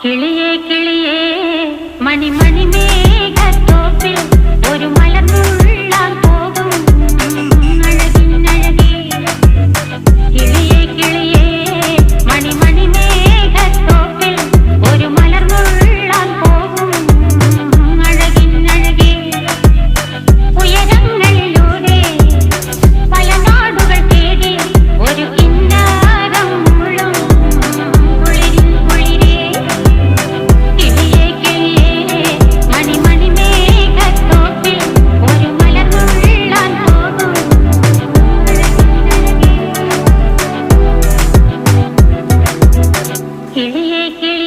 കിളിയേ കിളിയേ മണിമണി മേഘത്തോപ്പിൽ ഒരു മലർന്നുള്ളാൻ പോകും അഴകിനഴകേ. കിളിയേ കിളിയേ മണിമണി മേഘത്തോപ്പിൽ ഒരു മലർന്നുള്ളാൻ പോകും അഴകിനഴകേ. ഉയരങ്ങളിലൂടെ പല നാടുകൾ തേടി ഒരു കിന്നാരം മുള്ളും കുളിരിൽ കുളിരേ. കിളിയേ കിളിയേ മണിമണി മേഘത്തോപ്പിൽ ഒരു മലർന്നുള്ളാൻ പോകും അഴകിനഴകേ. കിളിയേ കിളിയേ